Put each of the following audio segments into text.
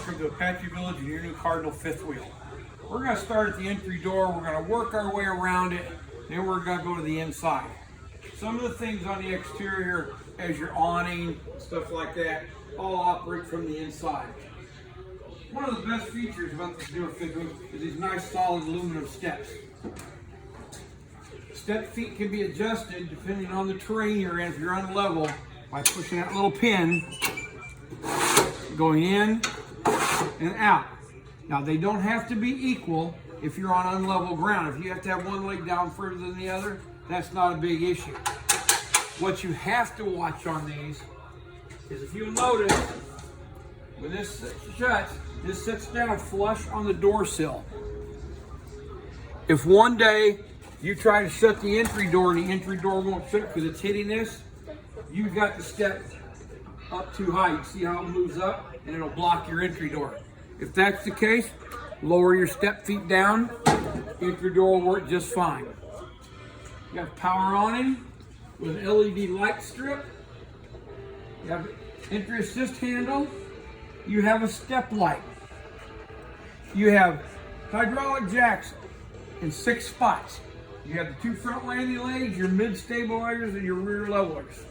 welcome to Apache Village and your new Cardinal fifth wheel. We're going to start at the entry door, we're going to work our way around it, then we're going to go to the inside. Some of the things on the exterior, as your awning, stuff like that, all operate from the inside. One of the best features about this newer fifth wheel is these nice solid aluminum steps. Step feet can be adjusted depending on the terrain you're in. If you're on level, by pushing that little pin, going in and out. Now they don't have to be equal if you're on unlevel ground. If you have to have one leg down further than the other, that's not a big issue. What you have to watch on these is, if you'll notice, when this shuts, this sits down flush on the door sill. If one day you try to shut the entry door and the entry door won't shut because it's hitting this, you've got the step up too high. You see how it moves up and it'll block your entry door. If that's the case, lower your step feet down, entry door will work just fine. You have power awning with an LED light strip. You have entry assist handle. You have a step light. You have hydraulic jacks in 6 spots. You have the 2 front landing legs, your mid stabilizers, and your rear levelers.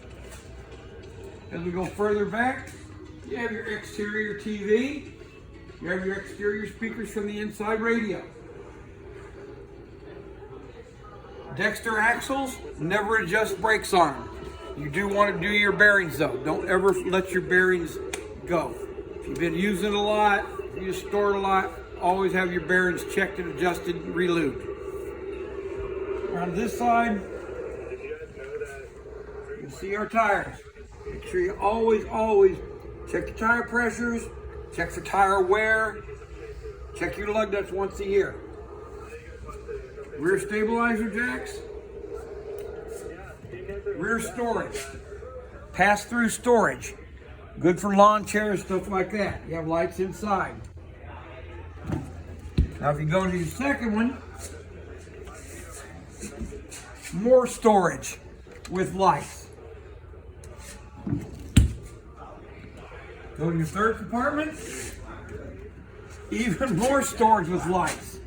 As we go further back, you have your exterior TV. You have your exterior speakers from the inside radio. Dexter axles, never adjust brakes on them. You do want to do your bearings though. Don't ever let your bearings go. If you've been using it a lot, if you store it a lot, always have your bearings checked and adjusted and re-lubed. On this side, you can see our tires. Make sure you always check the tire pressures, check for tire wear, check your lug nuts once a year. Rear stabilizer jacks, rear storage, pass-through storage, good for lawn chairs, stuff like that. You have lights inside. Now if you go to the second one, more storage with lights. Go to your third compartment, even more storage with lights.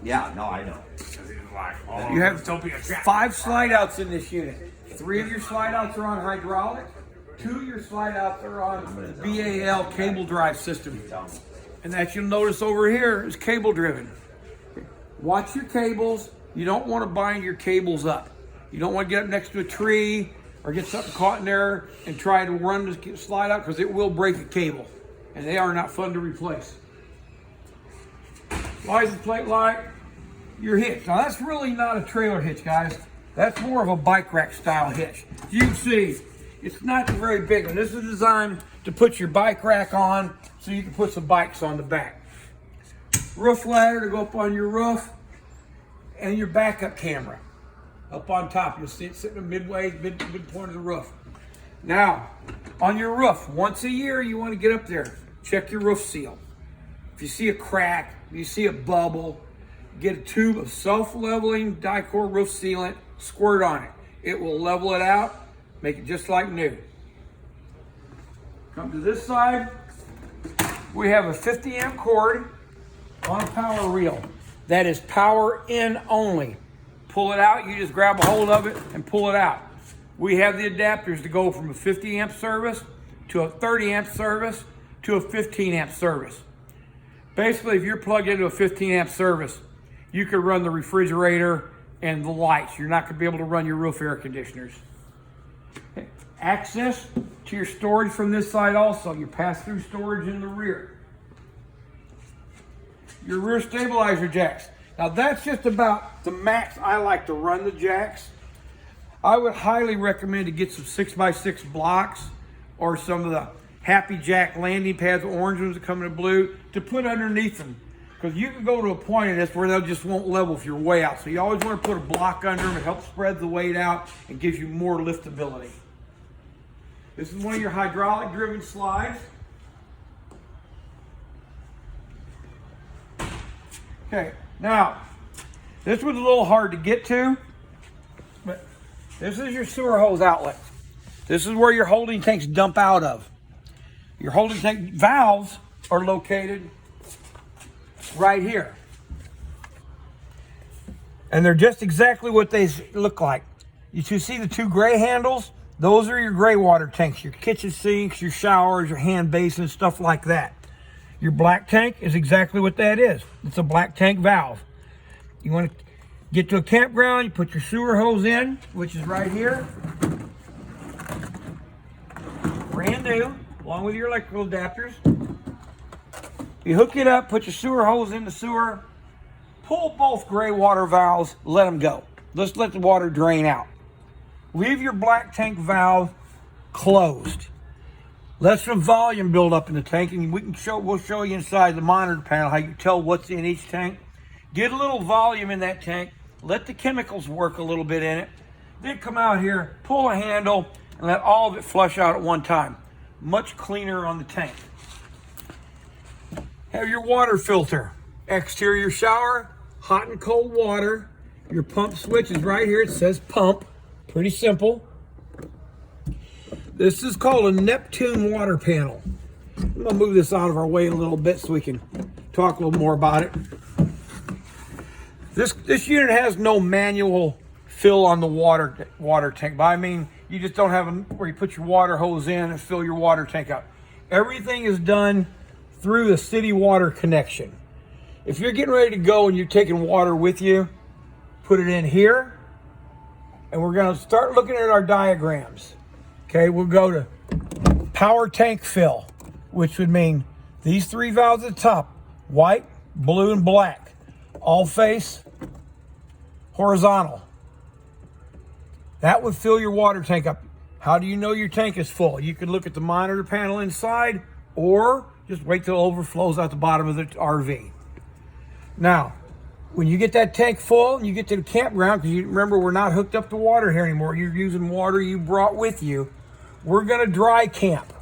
Yeah, no, I know. You have 5 slide outs in this unit. 3 of your slide outs are on hydraulic, 2 of your slide outs are on the BAL cable drive system. And that you'll notice over here is cable driven. Watch your cables. You don't want to bind your cables up. You don't want to get up next to a tree or get something caught in there and try to run the slide out, because it will break a cable. And they are not fun to replace. License plate light, your hitch. Now that's really not a trailer hitch, guys. That's more of a bike rack style hitch. You can see, it's not very big. And this is designed to put your bike rack on so you can put some bikes on the back. Roof ladder to go up on your roof, and your backup camera up on top. You'll see it sitting midway, midpoint of the roof. Now, on your roof, once a year you want to get up there, check your roof seal. If you see a crack, if you see a bubble, get a tube of self-leveling Dicor roof sealant, squirt on it. It will level it out, make it just like new. Come to this side, we have a 50 amp cord on a power reel. That is power in only. Pull it out, you just grab a hold of it and pull it out. We have the adapters to go from a 50 amp service to a 30 amp service to a 15 amp service. Basically, if you're plugged into a 15 amp service, you could run the refrigerator and the lights. You're not going to be able to run your roof air conditioners. Access to your storage from this side also. Your pass-through storage in the rear. Your rear stabilizer jacks. Now that's just about the max I like to run the jacks. I would highly recommend to get some 6x6 blocks or some of the Happy Jack landing pads, orange ones that come in blue, to put underneath them. Because you can go to a point in this where they just won't level if you're way out. So you always want to put a block under them. It helps spread the weight out and gives you more liftability. This is one of your hydraulic driven slides. Okay, now, this was a little hard to get to, but this is your sewer hose outlet. This is where your holding tanks dump out of. Your holding tank valves are located right here. And they're just exactly what they look like. You see the two gray handles? Those are your gray water tanks, your kitchen sinks, your showers, your hand basins, stuff like that. Your black tank is exactly what that is. It's a black tank valve. You want to get to a campground, you put your sewer hose in, which is right here. Brand new, along with your electrical adapters. You hook it up, put your sewer hose in the sewer, pull both gray water valves, let them go. Just let the water drain out. Leave your black tank valve closed. Let some volume build up in the tank, and we'll show you inside the monitor panel how you can tell what's in each tank. Get a little volume in that tank. Let the chemicals work a little bit in it. Then come out here, pull a handle, and let all of it flush out at one time. Much cleaner on the tank. Have your water filter. Exterior shower, hot and cold water. Your pump switch is right here. It says pump. Pretty simple. This is called a Neptune water panel. I'm going to move this out of our way a little bit so we can talk a little more about it. This unit has no manual fill on the water tank. But I mean, you just don't have where you put your water hose in and fill your water tank up. Everything is done through the city water connection. If you're getting ready to go and you're taking water with you, put it in here. And we're going to start looking at our diagrams. Okay, we'll go to power tank fill, which would mean these three valves at the top, white, blue, and black, all face horizontal. That would fill your water tank up. How do you know your tank is full? You can look at the monitor panel inside, or just wait till it overflows out the bottom of the RV. Now, when you get that tank full and you get to the campground, because you remember we're not hooked up to water here anymore, you're using water you brought with you, we're going to dry camp.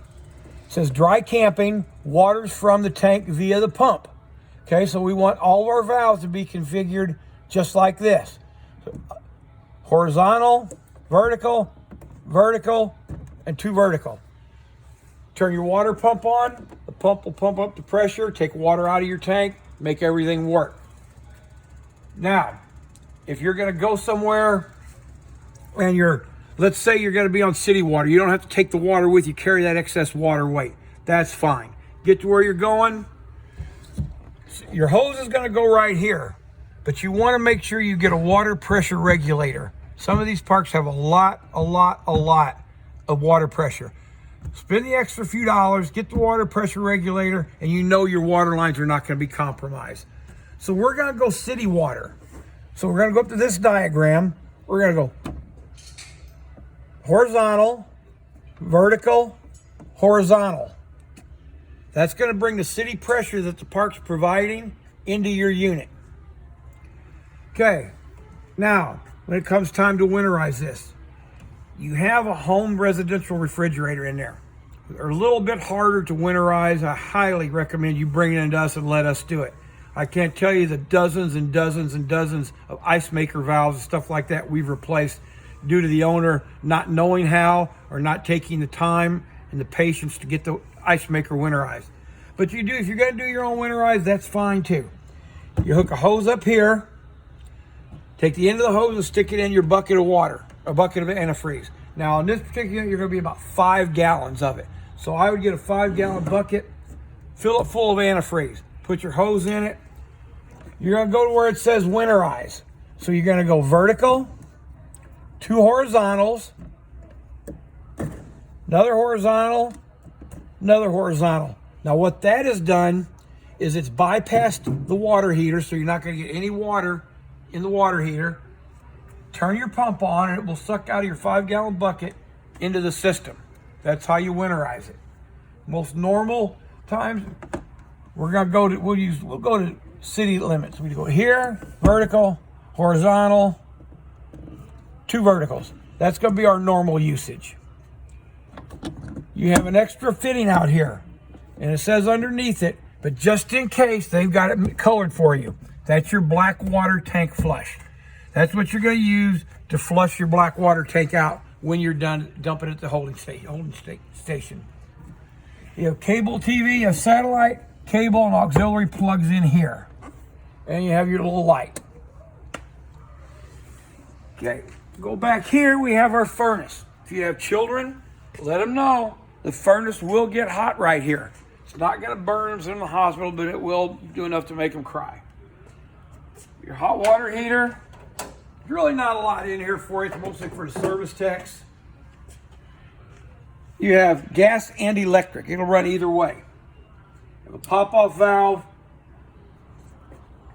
It says dry camping, water's from the tank via the pump. Okay, so we want all of our valves to be configured just like this. So, horizontal, vertical, vertical, and two vertical. Turn your water pump on, the pump will pump up the pressure, take water out of your tank, make everything work. Now, if you're going to go somewhere and let's say you're going to be on city water, you don't have to take the water with you, carry that excess water weight. That's fine. Get to where you're going. Your hose is going to go right here, but you want to make sure you get a water pressure regulator. Some of these parks have a lot of water pressure. Spend the extra few dollars, get the water pressure regulator, and you know your water lines are not going to be compromised. So we're going to go city water. So we're going to go up to this diagram. We're going to go horizontal, vertical, horizontal. That's going to bring the city pressure that the park's providing into your unit. Okay, now when it comes time to winterize this, you have a home residential refrigerator in there. They're a little bit harder to winterize. I highly recommend you bring it into us and let us do it. I can't tell you the dozens and dozens and dozens of ice maker valves and stuff like that we've replaced due to the owner not knowing how or not taking the time and the patience to get the ice maker winterized. But if you're going to do your own winterize, that's fine too. You hook a hose up here, take the end of the hose and stick it in your bucket of water, a bucket of antifreeze. Now in this particular unit, you're going to be about 5 gallons of it. So I would get a 5-gallon bucket, fill it full of antifreeze, put your hose in it. You're going to go to where it says winterize. So you're going to go vertical, 2 horizontals, another horizontal, another horizontal. Now what that has done is it's bypassed the water heater, so you're not going to get any water in the water heater. Turn your pump on and it will suck out of your 5-gallon bucket into the system. That's how you winterize it. Most normal times, we'll go to city limits. We go here, vertical, horizontal, 2 verticals. That's going to be our normal usage. You have an extra fitting out here, and it says underneath it, but just in case, they've got it colored for you. That's your black water tank flush. That's what you're going to use to flush your black water tank out when you're done dumping at the holding station. You have cable TV, you have satellite, cable, and auxiliary plugs in here. And you have your little light. Okay, go back here, we have our furnace. If you have children, let them know the furnace will get hot right here. It's not going to burn them in the hospital, but it will do enough to make them cry. Your hot water heater, there's really not a lot in here for you. It's mostly for the service techs. You have gas and electric. It'll run either way. You have a pop-off valve,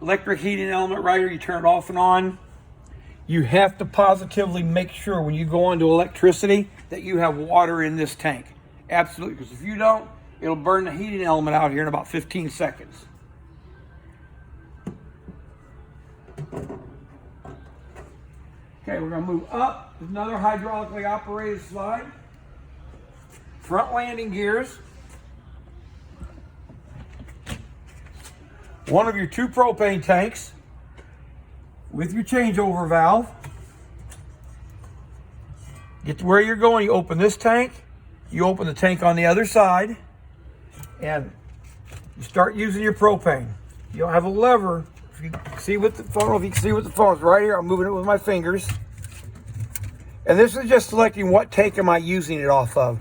electric heating element right here. You turn it off and on. You have to positively make sure when you go into electricity that you have water in this tank. Absolutely, because if you don't, it'll burn the heating element out here in about 15 seconds. Okay, we're going to move up. There's another hydraulically operated slide. Front landing gears. One of your 2 propane tanks with your changeover valve. Get to where you're going, you open this tank, you open the tank on the other side, and you start using your propane. You'll have a lever. If you can see with the phone, if you can see with the phone, it's right here. I'm moving it with my fingers. And this is just selecting what tank am I using it off of.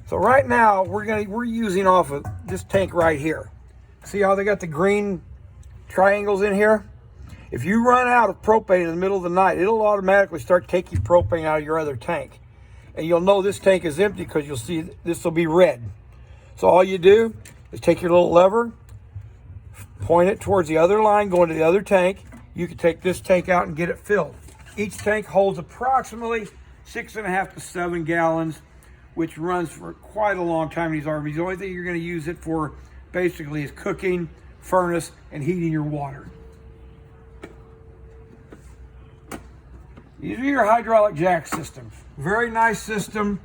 So right now we're using off of this tank right here. See how they got the green triangles in here? If you run out of propane in the middle of the night, it'll automatically start taking propane out of your other tank. And you'll know this tank is empty because you'll see this will be red. So all you do is take your little lever, point it towards the other line, go into the other tank. You can take this tank out and get it filled. Each tank holds approximately 6.5 to 7 gallons, which runs for quite a long time in these RVs. The only thing you're going to use it for basically is cooking, furnace, and heating your water. These are your hydraulic jack systems. Very nice system,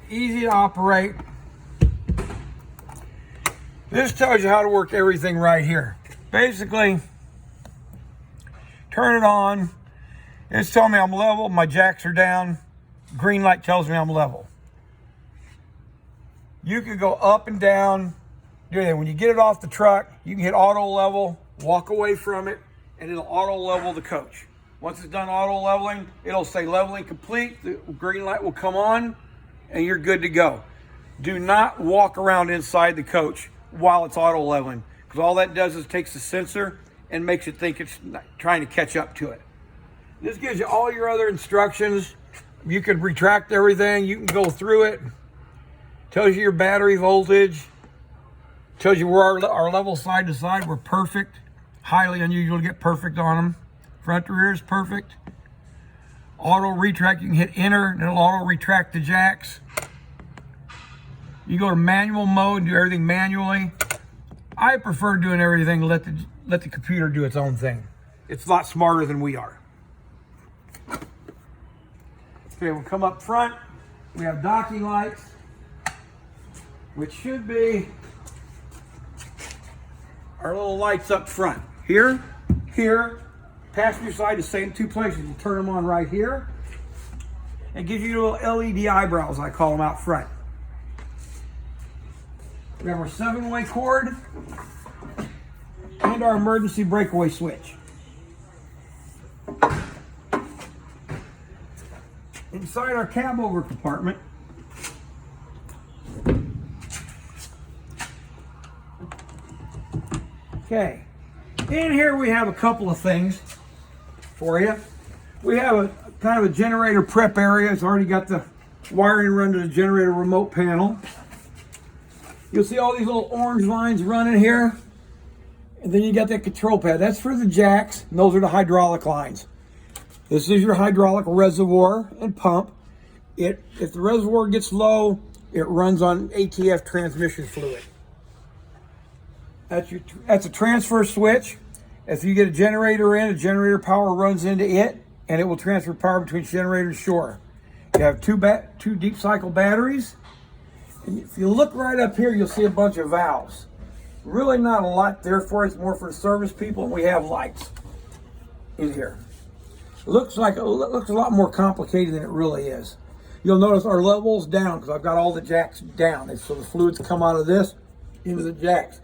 easy to operate. This tells you how to work everything right here. Basically, turn it on. It's telling me I'm level, my jacks are down. Green light tells me I'm level. You can go up and down. When you get it off the truck, you can hit auto level, walk away from it, and it'll auto level the coach. Once it's done auto leveling, it'll say leveling complete. The green light will come on, and you're good to go. Do not walk around inside the coach while it's auto leveling, because all that does is takes the sensor and makes it think it's trying to catch up to it. This gives you all your other instructions. You can retract everything. You can go through it. Tells you your battery voltage. Tells you where our level side to side. We're perfect. Highly unusual to get perfect on them. Front to rear is perfect. Auto retract, you can hit enter and it'll auto retract the jacks. You go to manual mode and do everything manually. I prefer doing everything, let the computer do its own thing. It's a lot smarter than we are. Okay, we'll come up front. We have docking lights, which should be our little lights up front. Here, passenger side, the same 2 places. You turn them on right here. It gives you little LED eyebrows, I call them, out front. We have our 7-way cord and our emergency breakaway switch. Inside our cab over compartment, okay, in here we have a couple of things for you. We have a kind of a generator prep area. It's already got the wiring run to the generator remote panel. You'll see all these little orange lines running here. And then you got that control pad. That's for the jacks, and those are the hydraulic lines. This is your hydraulic reservoir and pump. If the reservoir gets low, it runs on ATF transmission fluid. That's a transfer switch. If you get a generator in, the generator power runs into it, and it will transfer power between generator and shore. You have two deep cycle batteries. And if you look right up here, you'll see a bunch of valves. Really not a lot there for it. It's more for the service people, and we have lights in here. It looks a lot more complicated than it really is. You'll notice our level's down because I've got all the jacks down. And so the fluids come out of this into the jacks.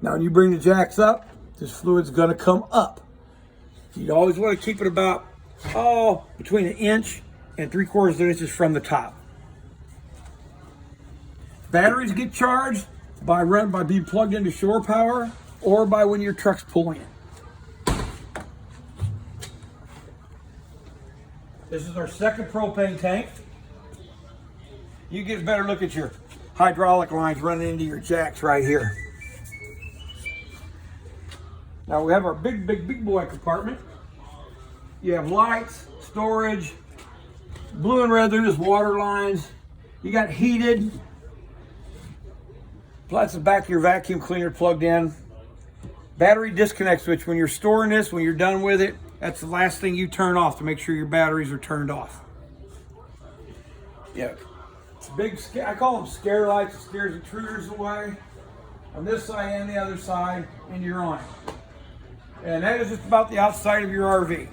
Now when you bring the jacks up, this fluid's gonna come up. You always want to keep it about, between 1 inch and 3/4 inches from the top. Batteries get charged by being plugged into shore power or by when your truck's pulling it. This is our second propane tank. You get a better look at your hydraulic lines running into your jacks right here. Now we have our big boy compartment. You have lights, storage, blue and red, they're just water lines. You got heated. That's the back of your vacuum cleaner plugged in. Battery disconnect switch. When you're storing this, when you're done with it, that's the last thing you turn off to make sure your batteries are turned off. Yeah, it's a big, I call them scare lights. It scares intruders away on this side and the other side, and you're on. And that is just about the outside of your RV.